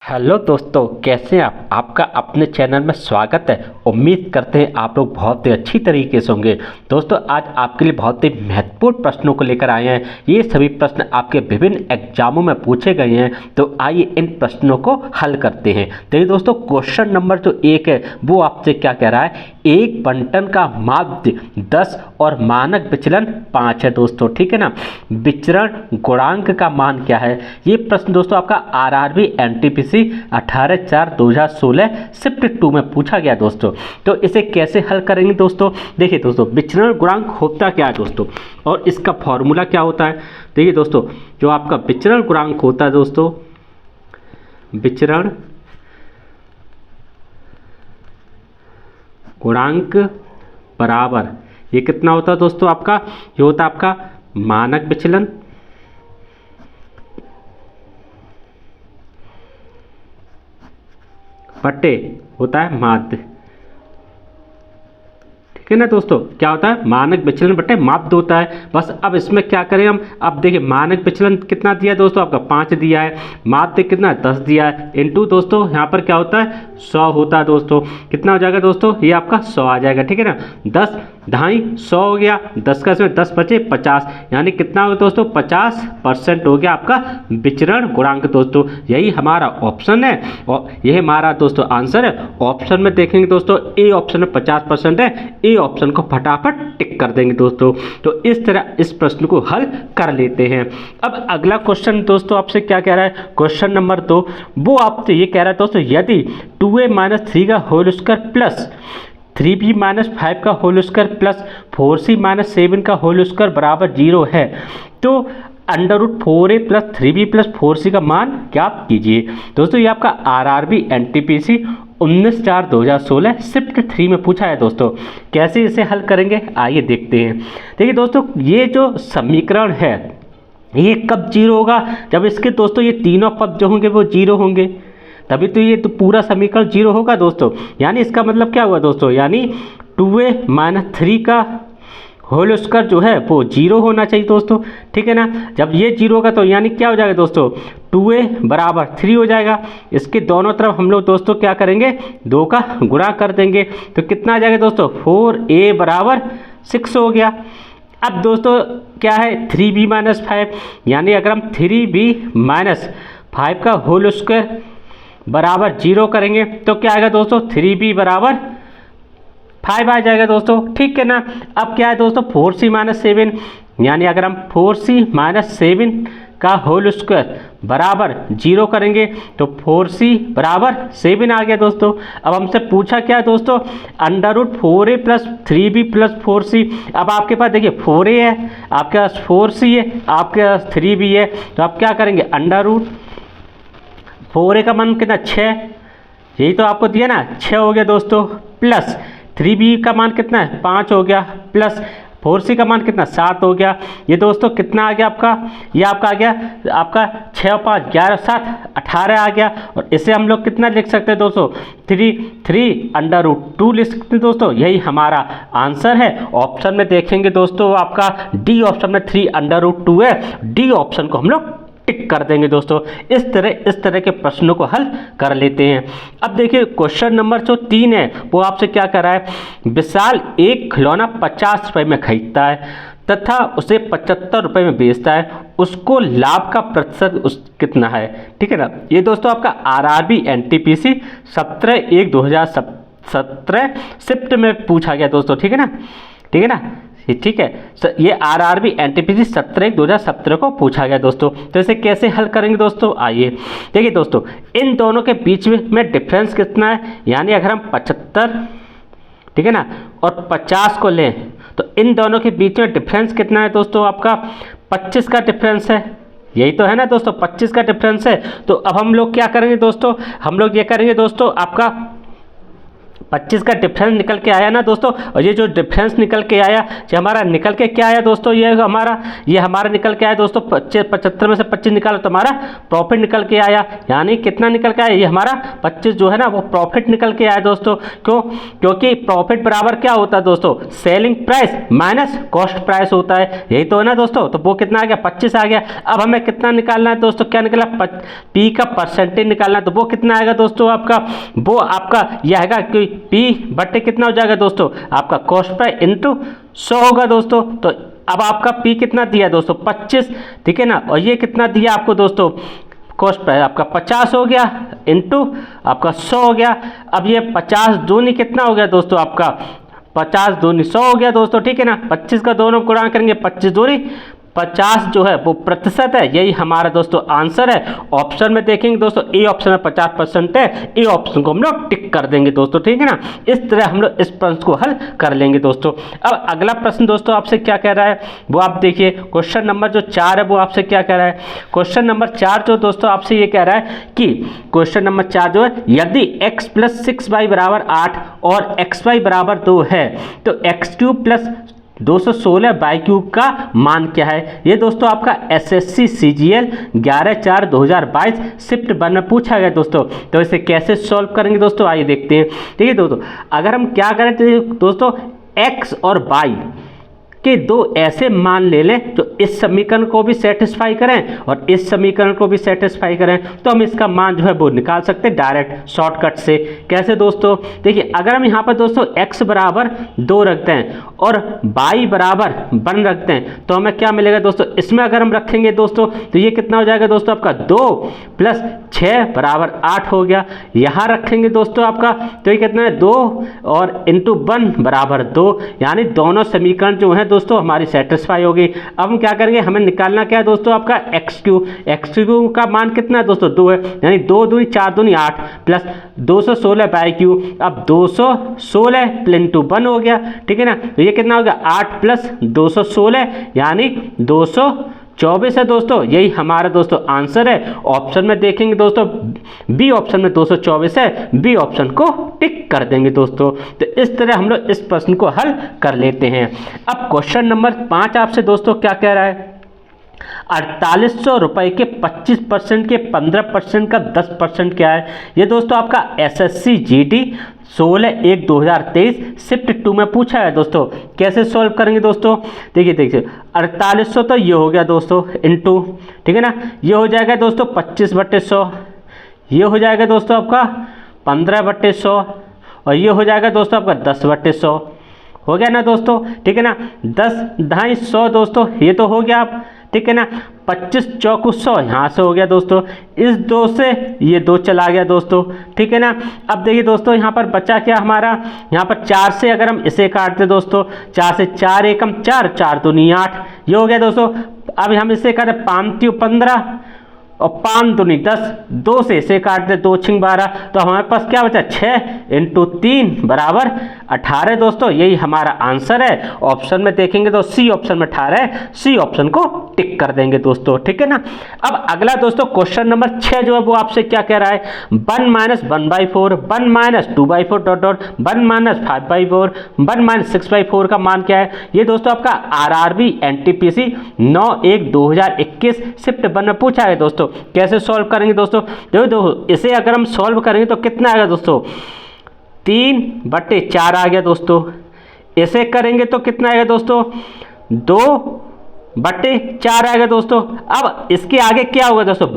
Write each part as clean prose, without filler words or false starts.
Hello दोस्तों, कैसे हैं आप? आपका अपने चैनल में स्वागत है। उम्मीद करते हैं आप लोग बहुत ही अच्छी तरीके से होंगे। दोस्तों, आज आपके लिए बहुत ही महत्वपूर्ण प्रश्नों को लेकर आए हैं। ये सभी प्रश्न आपके विभिन्न एग्जामों में पूछे गए हैं, तो आइए इन प्रश्नों को हल करते हैं। देखिए दोस्तों, क्वेश्चन नंबर जो 1 है वो आपसे क्या कह रहा है, एक बंटन का माध्य 10 और मानक विचलन 5 है दोस्तों, ठीक है ना। विचरण गुणांक का मान क्या है? ये प्रश्न दोस्तों आपका आरआरबी एनटीपीसी 18/4/2016 शिफ्ट 2 में पूछा गया दोस्तों। तो इसे कैसे हल करेंगे दोस्तों? देखिए दोस्तों, विचरण गुणांक होता क्या है दोस्तों, और इसका फॉर्मूला क्या होता है। देखिए दोस्तों, जो आपका विचरण गुणांक होता है दोस्तों, विचरण गुणांक बराबर ये कितना होता है दोस्तों आपका, ये होता है आपका मानक विचलन बटे होता है माध्य, ठीक है ना दोस्तों। क्या होता है, मानक विचलन बटे माध्य होता है। बस अब इसमें क्या करें हम, अब देखिए मानक विचलन कितना दिया है दोस्तों आपका 5 दिया है, माध्य कितना 10 दिया है, इनटू दोस्तों यहाँ पर क्या होता है 100 होता है दोस्तों। कितना हो जाएगा दोस्तों, ये आपका 100 आ जाएगा, ठीक है ना। 10 ढाई 100 हो गया, 10 का इसमें 10 बचे 50, यानी कितना हो दोस्तों 50% हो गया आपका विचरण गुणांक दोस्तों। यही हमारा ऑप्शन है और यही हमारा दोस्तों आंसर है। ऑप्शन में देखेंगे दोस्तों, ए ऑप्शन में 50% है, ए ऑप्शन को फटाफट टिक कर देंगे दोस्तों। तो इस तरह इस प्रश्न को हल कर लेते हैं। अब अगला क्वेश्चन दोस्तों आपसे क्या कह रहा है, क्वेश्चन नंबर 2 वो आपसे ये कह रहा है दोस्तों, यदि 2a - 3 का होल स्क्वायर प्लस 3b - 5 का होल स्क्वायर प्लस 4c - 7 का होल स्क्वायर बराबर 0 है, तो √4a + 3b + 4c का मान ज्ञात कीजिए। दोस्तों, ये आपका आरआरबी एनटीपीसी 19/4/2016 शिफ्ट 3 में पूछा है दोस्तों। कैसे इसे हल करेंगे आइए देखते हैं। देखिए दोस्तों, ये जो समीकरण है ये कब 0 होगा, जब इसके दोस्तों ये तीनों पद जो होंगे वो 0 होंगे, तभी तो ये तो पूरा समीकरण 0 होगा दोस्तों। यानी इसका मतलब क्या हुआ दोस्तों, यानी 2a - 3 का होल स्क्वायर जो है वो 0 होना चाहिए दोस्तों, ठीक है ना। जब ये 0 होगा तो यानी क्या हो जाएगा दोस्तों, 2a = 3 हो जाएगा। इसके दोनों तरफ हम लोग दोस्तों क्या करेंगे, 2 का गुणा कर देंगे, तो कितना आ जाएगा दोस्तों 4a = 6 हो गया। अब दोस्तों क्या है 3b - 5, यानी अगर हम 3b - 5 का होल स्क्वायर बराबर 0 करेंगे तो क्या आएगा दोस्तों 3b = 5 आ जाएगा दोस्तों, ठीक है ना। अब क्या है दोस्तों 4c - 7, यानी अगर हम 4c - 7 का होल स्क्वायर बराबर 0 करेंगे तो 4c = 7 आ गया दोस्तों। अब हमसे पूछा क्या है दोस्तों, √4a + 3b + 4c। अब आपके पास देखिए 4a है, आपके पास 4c है, आपके पास 3b है, तो आप क्या करेंगे √4a का मान कितना 6, यही तो आपको दिया ना 6 हो गया दोस्तों, प्लस 3b का मान कितना है 5 हो गया, प्लस 4c का मान कितना 7 हो गया। ये दोस्तों कितना आ गया आपका, ये आपका आ गया आपका 6 और 5 11 7 18 आ गया। और इसे हम लोग कितना लिख सकते हैं दोस्तों 3 √2 लिख सकते हैं दोस्तों। यही हमारा आंसर है। ऑप्शन में देखेंगे दोस्तों आपका डी ऑप्शन में 3 √2 है, डी ऑप्शन को हम लोग टिक कर देंगे दोस्तों। इस तरह के प्रश्नों को हल कर लेते हैं। अब देखिए क्वेश्चन नंबर जो 3 है वो आपसे क्या कर रहा है, विशाल एक खिलौना 50 रुपये में खरीदता है तथा उसे 75 रुपये में बेचता है, उसको लाभ का प्रतिशत कितना है, ठीक है ना। ये दोस्तों आपका आरआरबी एनटीपीसी 17/1/2017 शिफ्ट में पूछा गया दोस्तों, ठीक है ना, ठीक है ना, ठीक है। ये आरआरबी एनटीपीसी 17/1/2017 को पूछा गया दोस्तों। तो इसे कैसे हल करेंगे दोस्तों, आइए देखिए दोस्तों, इन दोनों के बीच में डिफरेंस कितना है, यानी अगर हम 75 ठीक है ना और 50 को लें तो इन दोनों के बीच में डिफरेंस कितना है दोस्तों, आपका 25 का डिफरेंस है, यही तो है ना दोस्तों 25 का डिफरेंस है। तो अब हम लोग क्या करेंगे दोस्तों, हम लोग ये करेंगे दोस्तों आपका 25 का डिफरेंस निकल के आया ना दोस्तों, और ये जो डिफरेंस निकल के आया ये हमारा निकल के क्या आया दोस्तों, ये हमारा निकल के आया दोस्तों 75 में से 25 निकाला तो हमारा प्रॉफिट निकल के आया। यानी कितना निकल के आया, ये हमारा 25 जो है ना वो प्रॉफिट निकल के आया दोस्तों। क्यों? क्योंकि प्रॉफिट बराबर क्या होता है दोस्तों, selling price minus cost price होता है, यही तो है ना दोस्तों। तो वो कितना आ गया, 25 आ गया। अब हमें कितना निकालना है दोस्तों, क्या निकला, पी का परसेंटेज निकालना है। तो वो कितना आएगा दोस्तों आपका, वो आपका यह आएगा कि पी बट्टे कितना हो जाएगा दोस्तों, आपका कॉस्ट प्राइस इंटू 100 होगा दोस्तों। तो अब आपका पी कितना दिया दोस्तों, 25, ठीक है ना, और ये कितना दिया आपको दोस्तों, कॉस्ट प्राइस आपका 50 हो गया इंटू आपका 100 हो गया। अब ये 50 दूनी कितना हो गया दोस्तों, आपका 50 दूनी 100 हो गया दोस्तों, ठीक है ना। 25 का दोनों गुणा करेंगे, 25 दूनी 50 जो है वो प्रतिशत है, यही हमारा दोस्तों आंसर है। ऑप्शन में देखेंगे दोस्तों, ए ऑप्शन में 50% है, ए ऑप्शन को हम लोग टिक कर देंगे दोस्तों, ठीक है ना। इस तरह हम लोग इस प्रश्न को हल कर लेंगे दोस्तों। अब अगला प्रश्न दोस्तों आपसे क्या कह रहा है, वो आप देखिए। क्वेश्चन नंबर जो 4 है वो आपसे क्या कह रहा है, क्वेश्चन नंबर 4 जो दोस्तों आपसे ये कह रहा है कि क्वेश्चन नंबर 4 जो है, यदि x प्लस 6y बराबर 8 और xy बराबर 2 है तो x cube plus 216 by cube का मान क्या है। ये दोस्तों आपका एसएससी सीजीएल 11/4/2022 शिफ्ट 1 में पूछा गया दोस्तों। तो इसे कैसे सॉल्व करेंगे दोस्तों, आइए देखते हैं, ठीक है दोस्तों। अगर हम क्या करें तो दोस्तों x और y के दो ऐसे मान ले लें जो इस समीकरण को भी सेटिस्फाई करें और इस समीकरण को भी सेटिस्फाई करें, तो हम इसका मान जो है वो निकाल सकते हैं डायरेक्ट शॉर्टकट से। कैसे दोस्तों, देखिए अगर हम यहाँ पर दोस्तों x बराबर 2 रखते हैं और y बराबर 1 रखते हैं तो हमें क्या मिलेगा दोस्तों, इसमें अगर हम रखेंगे दोस्तों तो ये कितना हो जाएगा दोस्तों, आपका 2 प्लस 6 बराबर 8 हो गया। यहाँ रखेंगे दोस्तों आपका तो ये कितना है, 2 और इंटू 1 बराबर 2, यानी दोनों समीकरण जो है दोस्तों हमारी सेटिस्फाई होगी। अब हम क्या करेंगे, हमें निकालना क्या है दोस्तों, आपका एक्स क्यूब का मान कितना है दोस्तों, 2 है, यानी 2 दूनी 4 दूनी 8 प्लस 216 बाई क्यूब। अब 216 इंटू 1 हो गया, ठीक है ना। तो ये कितना हो गया, 8 प्लस 216 यानी 224 है दोस्तों, यही हमारा दोस्तों आंसर है। ऑप्शन में देखेंगे दोस्तों, बी ऑप्शन में 224 है, बी ऑप्शन को टिक कर देंगे दोस्तों। तो इस तरह हम लोग इस प्रश्न को हल कर लेते हैं। अब क्वेश्चन नंबर 5 आपसे दोस्तों क्या कह रहा है, 4800 रुपए के 25% के 15% का 10% क्या है। ये दोस्तों आपका एसएससी जीडी 16/1/2023 शिफ्ट 2 में पूछा है दोस्तों। कैसे सॉल्व करेंगे दोस्तों, देखिए 4800 तो ये हो गया दोस्तों इंटू, ठीक है ना, ये हो जाएगा दोस्तों 25/100, ये हो जाएगा दोस्तों आपका 15/100 और ये हो जाएगा दोस्तों आपका 10/100 हो गया ना दोस्तों, ठीक है ना। 10 ढाई 100 दोस्तों ये तो हो गया आप, ठीक है ना। 25 चौकू 100 यहाँ से हो गया दोस्तों, इस 2 से ये 2 चला गया दोस्तों, ठीक है ना। अब देखिए दोस्तों यहाँ पर बचा क्या हमारा, यहाँ पर 4 से अगर हम इसे काटते दोस्तों, 4 से 4 एकम 4, 4 दूनी 8, ये हो गया दोस्तों। अब हम इसे करें 5 15 और 5 दूनी 10, 2 से इसे काट दे, 2 छिंग 12, तो हमारे पास क्या बचा, 6 इंटू 3 बराबर 18 दोस्तों, यही हमारा आंसर है। ऑप्शन में देखेंगे तो सी ऑप्शन में 18 है, सी ऑप्शन को टिक कर देंगे दोस्तों, ठीक है ना। अब अगला दोस्तों क्वेश्चन नंबर 6 जो है वो आपसे क्या कह रहा है, 1 - 1/4, 1 - 2/4 डॉट डॉट 1 - 5/4, 1 - 6/4 का मान क्या है। ये दोस्तों आपका आरआरबी एनटीपीसी 9/1/2021 शिफ्ट 1 में पूछा है दोस्तों। कैसे सॉल्व करेंगे दोस्तों, देखो इसे अगर हम सॉल्व करेंगे तो कितना आएगा दोस्तों, 3/4 आ गया दोस्तों। इसे करेंगे तो कितना आएगा दोस्तों, 2/4 आएगा दोस्तों। अब इसके आगे क्या होगा दोस्तों,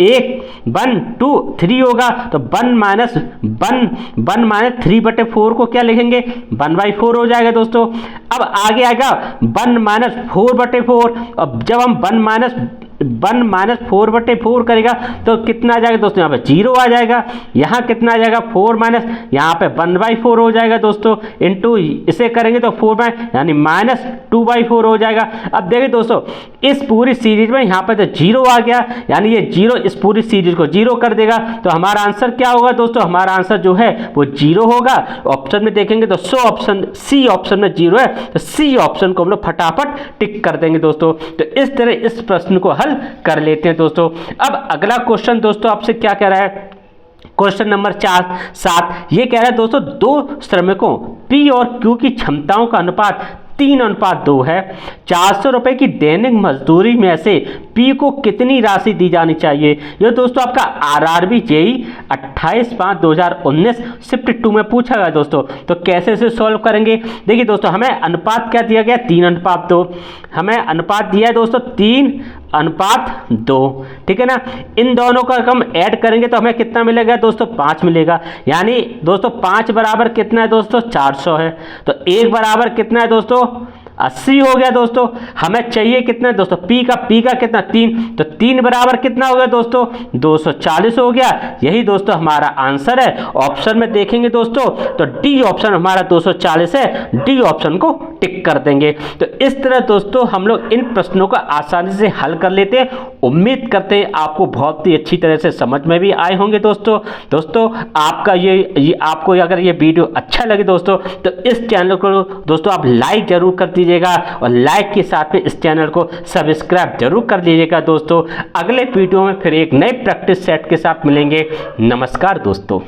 1 2 3 होगा, तो 1 - 3/4 को क्या लिखेंगे, 1/4 हो जाएगा दोस्तों। अब आगे आएगा 1 - 4/4, अब जब हम 1 - 4/4 करेगा तो कितना आ जाएगा दोस्तों, यहाँ पे 0 आ जाएगा, यहाँ कितना आ जाएगा 4 माइनस, यहाँ पे 1/4 हो जाएगा दोस्तों, इंटू इसे करेंगे तो 4 यानी -2/4 हो जाएगा। अब देखिए दोस्तों इस पूरी सीरीज में यहाँ पे तो 0 आ गया, यानी ये 0 इस पूरी सीरीज को 0 कर देगा, तो हमारा आंसर क्या होगा दोस्तों, हमारा आंसर जो है वो 0 होगा। ऑप्शन में देखेंगे तो सी ऑप्शन में 0 है, तो सी ऑप्शन को हम लोग फटाफट टिक कर देंगे दोस्तों। तो इस तरह इस प्रश्न को हल कर लेते हैं दोस्तों। अब अगला क्वेश्चन दोस्तों आपसे क्या कह रहा है, क्वेश्चन नंबर 7 ये कह रहा है दोस्तों, दो श्रमिकों पी और क्यू की क्षमताओं का अनुपात 3:2 है। 400 रुपए की दैनिक मजदूरी में से पी को कितनी राशि दी जानी चाहिए। ये दोस्तों आपका आरआरबी जेई 28/5/2019 शिफ्ट 2 में पूछा गया दोस्तों। तो कैसे इसे सॉल्व करेंगे, देखिए दोस्तों हमें अनुपात क्या दिया गया, 3:2। हमें अनुपात दिया है दोस्तों 3:2, ठीक है ना। इन दोनों का हम ऐड करेंगे तो हमें कितना मिलेगा दोस्तों, 5 मिलेगा। यानी दोस्तों 5 बराबर कितना है दोस्तों, 400 है। तो 1 बराबर कितना है दोस्तों, 80 हो गया दोस्तों। हमें चाहिए कितना है दोस्तों, पी का कितना, 3। तो 3 बराबर कितना हो गया दोस्तों, 240 हो गया। यही दोस्तों हमारा आंसर है। ऑप्शन में देखेंगे दोस्तों तो डी ऑप्शन हमारा 240 है, डी ऑप्शन को टिक कर देंगे। तो इस तरह दोस्तों हम लोग इन प्रश्नों को आसानी से हल कर लेते हैं। उम्मीद करते हैं आपको बहुत ही अच्छी तरह से समझ में भी आए होंगे दोस्तों आपका ये आपको अगर ये वीडियो अच्छा लगे दोस्तों तो इस चैनल को दोस्तों आप लाइक जरूर कर दीजिएगा और लाइक के साथ में इस चैनल को सब्सक्राइब जरूर कर लीजिएगा दोस्तों। अगले वीडियो में फिर एक नए प्रैक्टिस सेट के साथ मिलेंगे। नमस्कार दोस्तों।